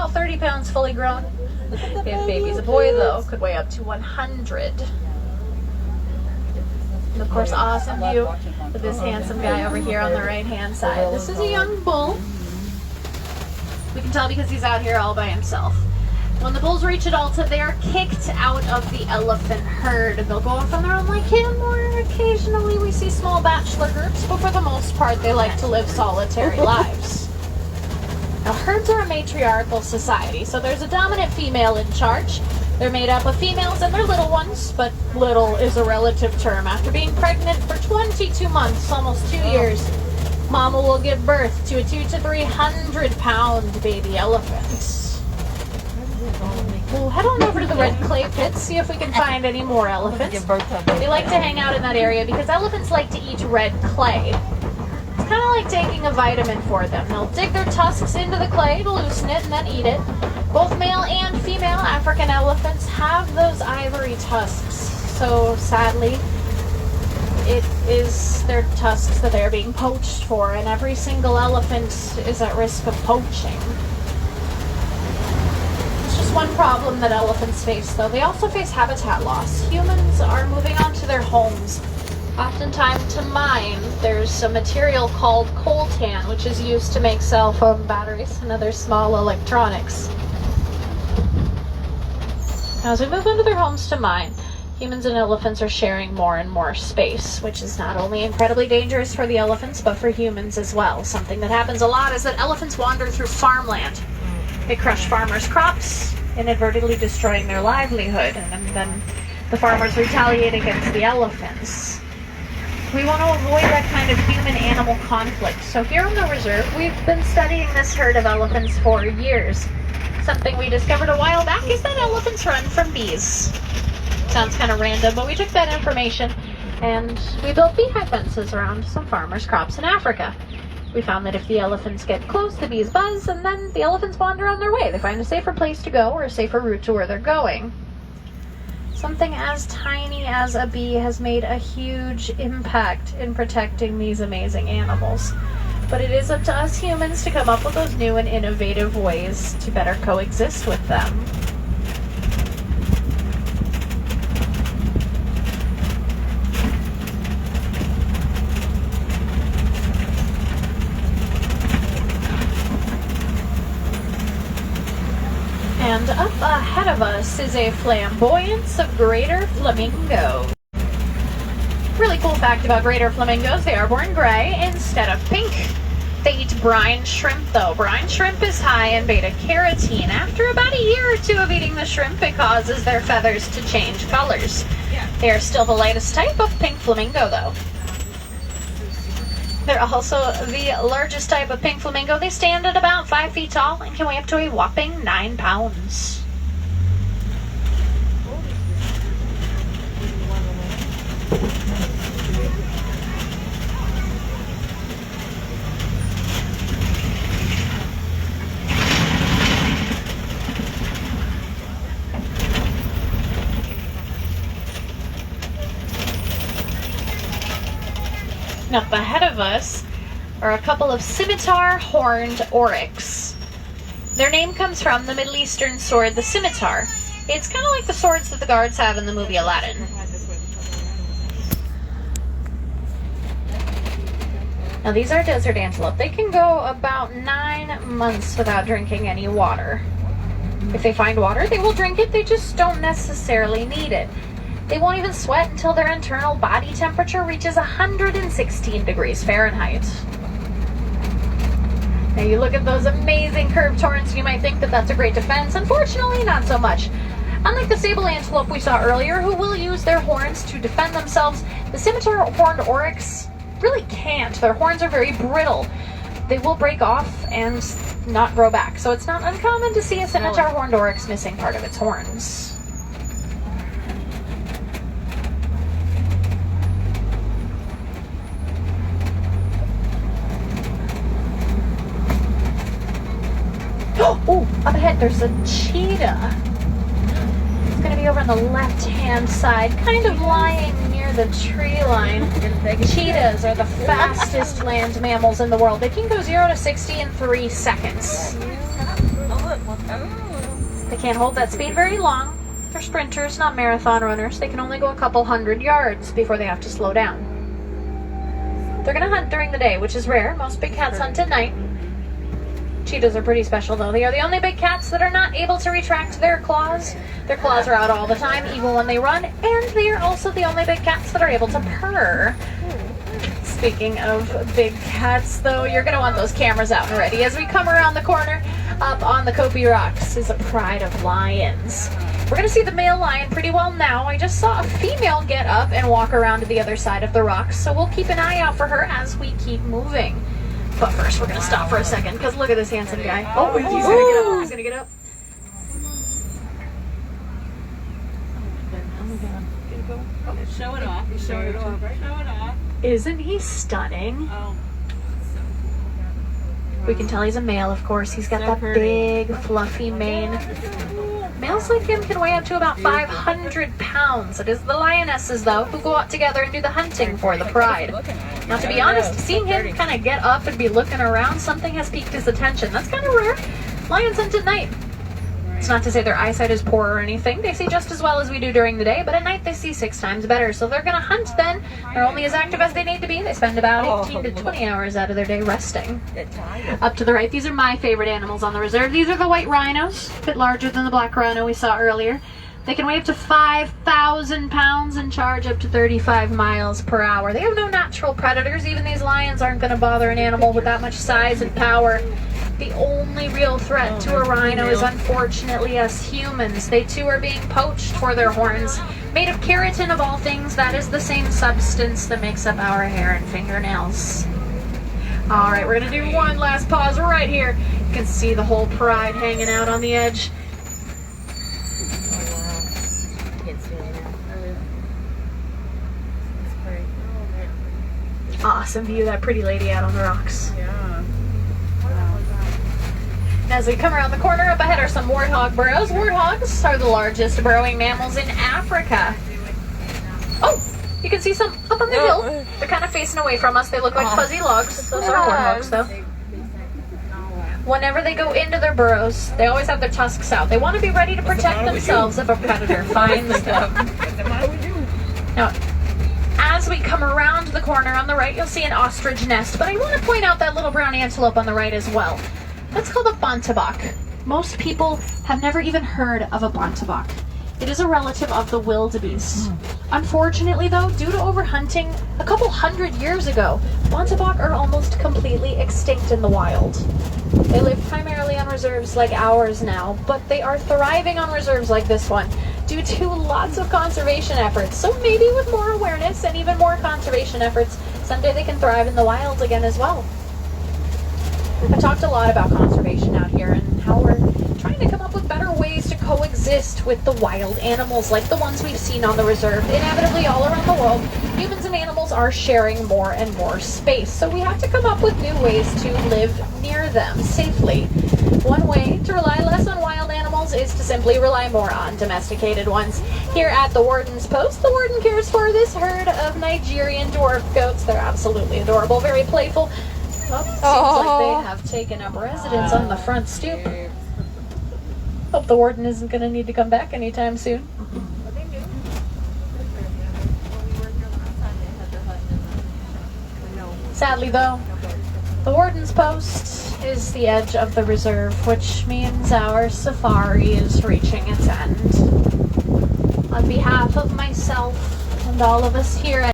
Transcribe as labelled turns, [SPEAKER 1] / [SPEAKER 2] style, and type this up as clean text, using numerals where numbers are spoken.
[SPEAKER 1] about 30 pounds fully grown. If baby's a boy, though, could weigh up to 100. And of course, awesome view with this handsome guy over here on the right-hand side. This is a young bull. We can tell because he's out here all by himself. When the bulls reach adulthood, they are kicked out of the elephant herd, and they'll go off on their own like him, or occasionally we see small bachelor groups, but for the most part, they like to live solitary lives. Now, herds are a matriarchal society, so there's a dominant female in charge. They're made up of females and their little ones, but little is a relative term. After being pregnant for 22 months, almost 2 years, mama will give birth to a 200 to 300 pound baby elephant. We'll head on over to the red clay pits, see if we can find any more elephants. They like to hang out in that area because elephants like to eat red clay. It's kind of like taking a vitamin for them. They'll dig their tusks into the clay to loosen it and then eat it. Both male and female African elephants have those ivory tusks. So sadly, it is their tusks that they're being poached for, and every single elephant is at risk of poaching. It's just one problem that elephants face, though. They also face habitat loss. Humans are moving on to their homes. Oftentimes to mine, there's a material called coltan, which is used to make cell phone batteries and other small electronics. Now, as we move into their homes to mine, humans and elephants are sharing more and more space, which is not only incredibly dangerous for the elephants, but for humans as well. Something that happens a lot is that elephants wander through farmland. They crush farmers' crops, inadvertently destroying their livelihood, and then the farmers retaliate against the elephants. We want to avoid that kind of human-animal conflict. So here on the reserve, we've been studying this herd of elephants for years. Something we discovered a while back is that elephants run from bees. Sounds kind of random, but we took that information and we built beehive fences around some farmers' crops in Africa. We found that if the elephants get close, the bees buzz, and then the elephants wander on their way. They find a safer place to go or a safer route to where they're going. Something as tiny as a bee has made a huge impact in protecting these amazing animals. But it is up to us humans to come up with those new and innovative ways to better coexist with them. And up ahead of us is a flamboyance of greater flamingo. Really cool fact about greater flamingos, they are born gray instead of pink. They eat brine shrimp though. Brine shrimp is high in beta-carotene. After about a year or two of eating the shrimp, it causes their feathers to change colors. They are still the lightest type of pink flamingo though. They're also the largest type of pink flamingo. They stand at about 5 feet tall and can weigh up to a whopping 9 pounds. Up ahead of us are a couple of scimitar horned oryx. Their name comes from the Middle Eastern sword, the scimitar. It's kind of like the swords that the guards have in the movie Aladdin. Now these are desert antelope. They can go about 9 months without drinking any water. If they find water, they will drink it. They just don't necessarily need it. They won't even sweat until their internal body temperature reaches 116 degrees Fahrenheit. Now you look at those amazing curved horns, you might think that that's a great defense. Unfortunately, not so much. Unlike the sable antelope we saw earlier, who will use their horns to defend themselves, the scimitar horned oryx really can't. Their horns are very brittle. They will break off and not grow back. So it's not uncommon to see a scimitar horned oryx missing part of its horns. Oh, up ahead there's a cheetah. It's going to be over on the left-hand side, kind of lying near the tree line. Cheetahs are the fastest land mammals in the world. They can go 0 to 60 in 3 seconds. They can't hold that speed very long. They're sprinters, not marathon runners. They can only go a couple hundred yards before they have to slow down. They're going to hunt during the day, which is rare. Most big cats hunt at night. Cheetahs are pretty special, though. They are the only big cats that are not able to retract their claws. Their claws are out all the time, even when they run. And they are also the only big cats that are able to purr. Speaking of big cats, though, you're going to want those cameras out and ready. As we come around the corner, up on the Kopi Rocks is a pride of lions. We're going to see the male lion pretty well now. I just saw a female get up and walk around to the other side of the rocks, so we'll keep an eye out for her as we keep moving. But first, we're going to stop for a second, because look at this handsome guy. Oh, he's going to get up. He's going to get up.
[SPEAKER 2] Show it off. Show it off. Show it off.
[SPEAKER 1] Isn't he stunning?
[SPEAKER 2] Oh.
[SPEAKER 1] We can tell he's a male, of course. He's got that big, fluffy mane. Males like him can weigh up to about 500 pounds. It is the lionesses, though, who go out together and do the hunting for the pride. Now, to be honest, seeing him kind of get up and be looking around, something has piqued his attention. That's kind of rare. Lions hunt at night. It's not to say their eyesight is poor or anything. They see just as well as we do during the day, but at night they see 6 times better. So they're going to hunt then. They're only as active as they need to be. They spend about 18 to 20 hours out of their day resting. Up to the right, these are my favorite animals on the reserve. These are the white rhinos, a bit larger than the black rhino we saw earlier. They can weigh up to 5,000 pounds and charge up to 35 miles per hour. They have no natural predators. Even these lions aren't going to bother an animal with that much size and power. The only real threat to a rhino is unfortunately us humans. They too are being poached for their horns. Made of keratin of all things, that is the same substance that makes up our hair and fingernails. Alright, we're going to do one last pause right here. You can see the whole pride hanging out on the edge. Awesome view of that pretty lady out on the rocks.
[SPEAKER 2] Yeah.
[SPEAKER 1] As we come around the corner, up ahead are some warthog burrows. Warthogs are the largest burrowing mammals in Africa. Oh, you can see some up on the hill. They're kind of facing away from us. They look like fuzzy logs. Those are warthogs, though. Whenever they go into their burrows, they always have their tusks out. They want to be ready to protect themselves if a predator finds them. Now, as we come around the corner on the right, you'll see an ostrich nest, but I want to point out that little brown antelope on the right as well. That's called a bontebok. Most people have never even heard of a bontebok. It is a relative of the wildebeest. Unfortunately, though, due to overhunting a couple hundred years ago, bontebok are almost completely extinct in the wild. They live primarily on reserves like ours now, but they are thriving on reserves like this one due to lots of conservation efforts. So maybe with more awareness and even more conservation efforts, someday they can thrive in the wild again as well. I've talked a lot about conservation out here and how we're trying to come up with better ways to coexist with the wild animals like the ones we've seen on the reserve. Inevitably, all around the world, humans and animals are sharing more and more space. So we have to come up with new ways to live near them safely. One way to rely less on wild animals is to simply rely more on domesticated ones. Here at the Warden's Post, the Warden cares for this herd of Nigerian dwarf goats. They're absolutely adorable, very playful. Well, seems like they have taken up residence on the front stoop. Hope the warden isn't going to need to come back anytime soon. Sadly, though, the Warden's Post is the edge of the reserve, which means our safari is reaching its end. On behalf of myself and all of us here at